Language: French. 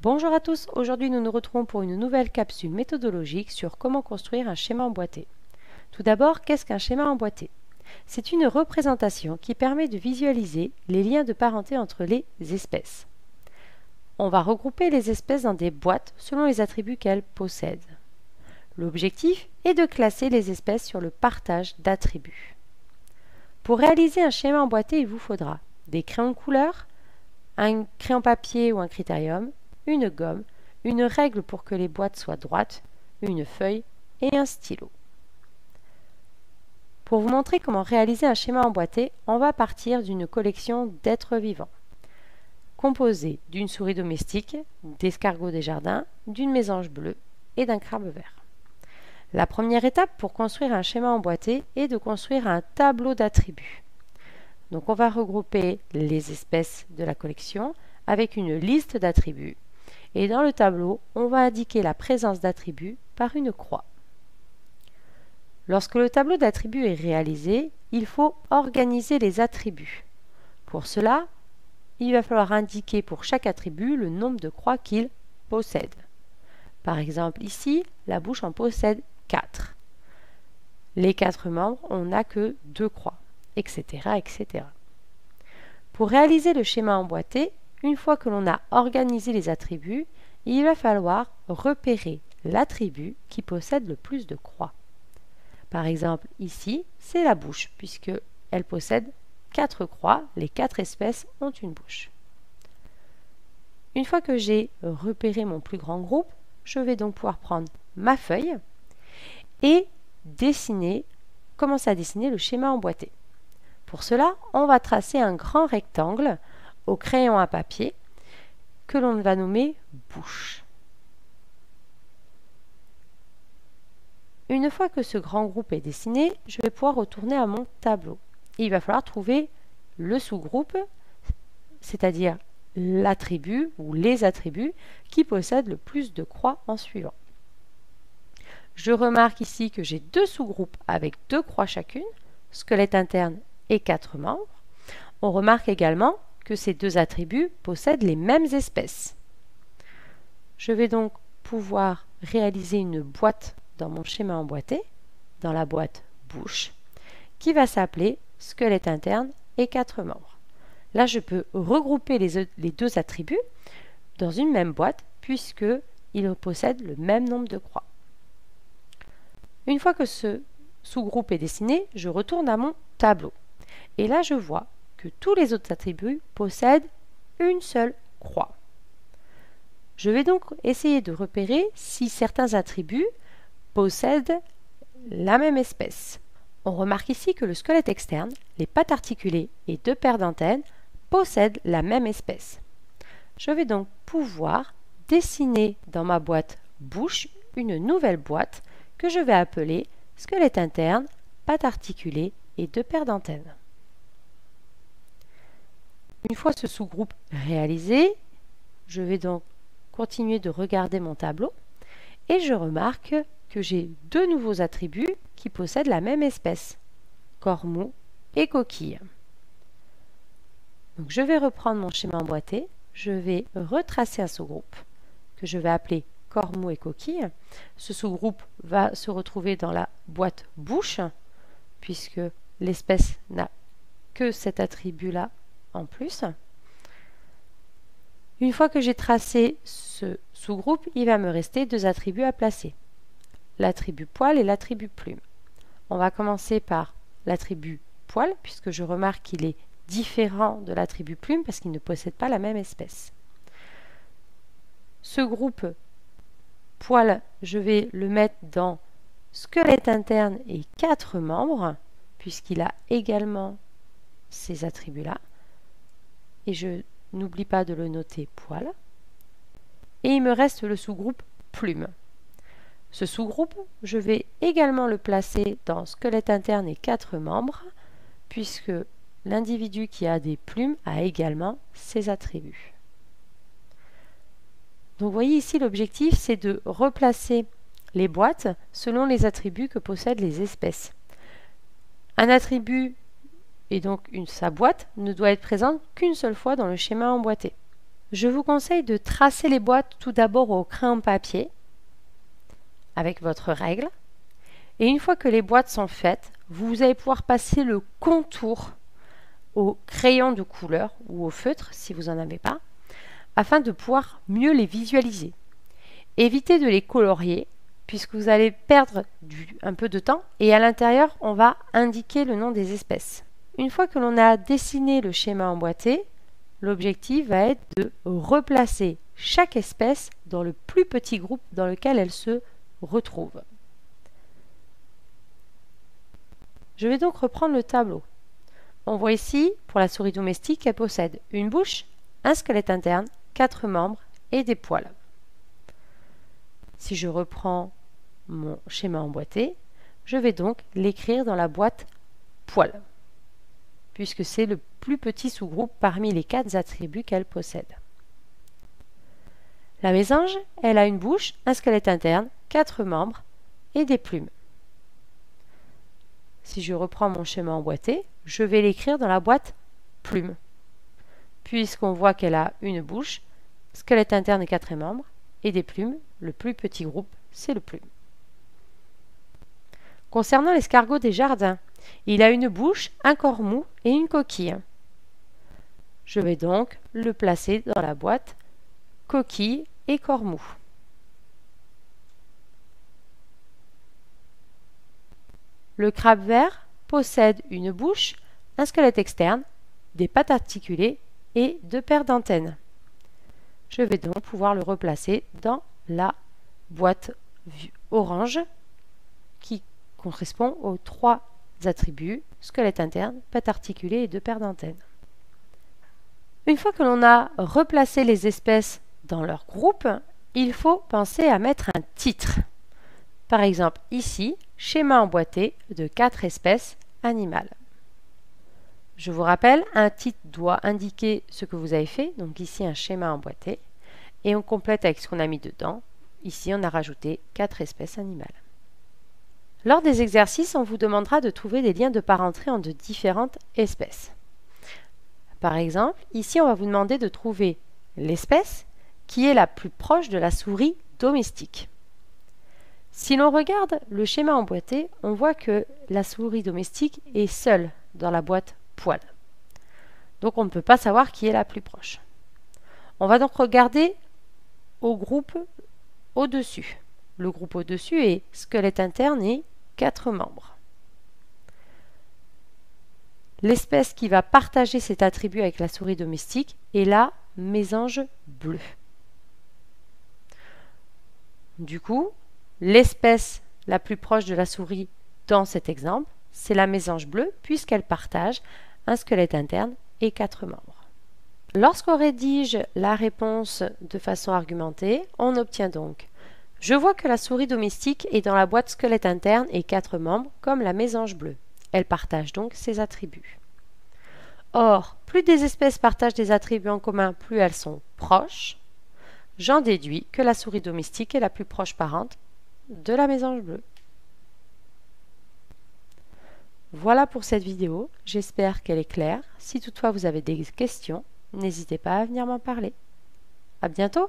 Bonjour à tous, aujourd'hui nous nous retrouvons pour une nouvelle capsule méthodologique sur comment construire un schéma emboîté. Tout d'abord, qu'est-ce qu'un schéma emboîté? C'est une représentation qui permet de visualiser les liens de parenté entre les espèces. On va regrouper les espèces dans des boîtes selon les attributs qu'elles possèdent. L'objectif est de classer les espèces sur le partage d'attributs. Pour réaliser un schéma emboîté, il vous faudra des crayons de couleur, un crayon papier ou un critérium, une gomme, une règle pour que les boîtes soient droites, une feuille et un stylo. Pour vous montrer comment réaliser un schéma emboîté, on va partir d'une collection d'êtres vivants, composée d'une souris domestique, d'escargots des jardins, d'une mésange bleue et d'un crabe vert. La première étape pour construire un schéma emboîté est de construire un tableau d'attributs. Donc on va regrouper les espèces de la collection avec une liste d'attributs. Et dans le tableau, on va indiquer la présence d'attributs par une croix. Lorsque le tableau d'attributs est réalisé, il faut organiser les attributs. Pour cela, il va falloir indiquer pour chaque attribut le nombre de croix qu'il possède. Par exemple, ici, la bouche en possède 4. Les 4 membres, on n'a que 2 croix, etc., etc. Pour réaliser le schéma emboîté, une fois que l'on a organisé les attributs, il va falloir repérer l'attribut qui possède le plus de croix. Par exemple, ici, c'est la bouche, puisqu'elle possède 4 croix, les 4 espèces ont une bouche. Une fois que j'ai repéré mon plus grand groupe, je vais donc pouvoir prendre ma feuille et commencer à dessiner le schéma emboîté. Pour cela, on va tracer un grand rectangle au crayon à papier que l'on va nommer bouche. Une fois que ce grand groupe est dessiné, je vais pouvoir retourner à mon tableau. Il va falloir trouver le sous-groupe, c'est-à-dire l'attribut ou les attributs qui possèdent le plus de croix en suivant. Je remarque ici que j'ai 2 sous-groupes avec 2 croix chacune, squelette interne et 4 membres. On remarque également que ces 2 attributs possèdent les mêmes espèces. Je vais donc pouvoir réaliser une boîte dans mon schéma emboîté, dans la boîte bouche, qui va s'appeler squelette interne et 4 membres. Là, je peux regrouper les 2 attributs dans une même boîte puisqu'ils possèdent le même nombre de croix. Une fois que ce sous-groupe est dessiné, je retourne à mon tableau. Et là, je vois que tous les autres attributs possèdent une seule croix. Je vais donc essayer de repérer si certains attributs possèdent la même espèce. On remarque ici que le squelette externe, les pattes articulées et 2 paires d'antennes possèdent la même espèce. Je vais donc pouvoir dessiner dans ma boîte bouche une nouvelle boîte que je vais appeler squelette interne, pattes articulées et 2 paires d'antennes. Une fois ce sous-groupe réalisé, je vais donc continuer de regarder mon tableau et je remarque que j'ai 2 nouveaux attributs qui possèdent la même espèce, corps mou et coquille. Donc je vais reprendre mon schéma emboîté, je vais retracer un sous-groupe que je vais appeler corps mou et coquille. Ce sous-groupe va se retrouver dans la boîte bouche puisque l'espèce n'a que cet attribut-là en plus. Une fois que j'ai tracé ce sous-groupe, il va me rester 2 attributs à placer, l'attribut poil et l'attribut plume. On va commencer par l'attribut poil, puisque je remarque qu'il est différent de l'attribut plume parce qu'il ne possède pas la même espèce. Ce groupe poil, je vais le mettre dans squelette interne et 4 membres, puisqu'il a également ces attributs-là. Et je n'oublie pas de le noter poil. Et il me reste le sous-groupe plume. Ce sous-groupe, je vais également le placer dans squelette interne et 4 membres, puisque l'individu qui a des plumes a également ces attributs. Donc vous voyez ici, l'objectif, c'est de replacer les boîtes selon les attributs que possèdent les espèces. Un attribut, et donc sa boîte, ne doit être présente qu'une seule fois dans le schéma emboîté. je vous conseille de tracer les boîtes tout d'abord au crayon papier avec votre règle. Et une fois que les boîtes sont faites, vous allez pouvoir passer le contour au crayon de couleur ou au feutre si vous n'en avez pas, afin de pouvoir mieux les visualiser. Évitez de les colorier puisque vous allez perdre un peu de temps et à l'intérieur, on va indiquer le nom des espèces. Une fois que l'on a dessiné le schéma emboîté, l'objectif va être de replacer chaque espèce dans le plus petit groupe dans lequel elle se retrouve. Je vais donc reprendre le tableau. On voit ici, pour la souris domestique, qu'elle possède une bouche, un squelette interne, 4 membres et des poils. Si je reprends mon schéma emboîté, je vais donc l'écrire dans la boîte poils, puisque c'est le plus petit sous-groupe parmi les 4 attributs qu'elle possède. La mésange, elle a une bouche, un squelette interne, 4 membres et des plumes. Si je reprends mon schéma emboîté, je vais l'écrire dans la boîte plumes, puisqu'on voit qu'elle a une bouche, squelette interne et 4 membres, et des plumes. Le plus petit groupe, c'est le plume. Concernant l'escargot des jardins, il a une bouche, un corps mou et une coquille. Je vais donc le placer dans la boîte coquille et corps mou. Le crabe vert possède une bouche, un squelette externe, des pattes articulées et 2 paires d'antennes. Je vais donc pouvoir le replacer dans la boîte orange qui correspond aux 3 attributs, squelette interne, pattes articulées et 2 paires d'antennes. Une fois que l'on a replacé les espèces dans leur groupe, il faut penser à mettre un titre. Par exemple, ici, schéma emboîté de 4 espèces animales. Je vous rappelle, un titre doit indiquer ce que vous avez fait, donc ici un schéma emboîté, et on complète avec ce qu'on a mis dedans. Ici, on a rajouté 4 espèces animales. Lors des exercices, on vous demandera de trouver des liens de parenté entre différentes espèces. Par exemple, ici, on va vous demander de trouver l'espèce qui est la plus proche de la souris domestique. Si l'on regarde le schéma emboîté, on voit que la souris domestique est seule dans la boîte poils. Donc on ne peut pas savoir qui est la plus proche. On va donc regarder au groupe au-dessus. Le groupe au-dessus est squelette interne et 4 membres. L'espèce qui va partager cet attribut avec la souris domestique est la mésange bleue. Du coup, l'espèce la plus proche de la souris dans cet exemple, c'est la mésange bleue puisqu'elle partage un squelette interne et 4 membres. Lorsqu'on rédige la réponse de façon argumentée, on obtient donc: je vois que la souris domestique est dans la boîte squelette interne et 4 membres comme la mésange bleue. Elle partage donc ses attributs. Or, plus des espèces partagent des attributs en commun, plus elles sont proches. J'en déduis que la souris domestique est la plus proche parente de la mésange bleue. Voilà pour cette vidéo, j'espère qu'elle est claire. Si toutefois vous avez des questions, n'hésitez pas à venir m'en parler. À bientôt!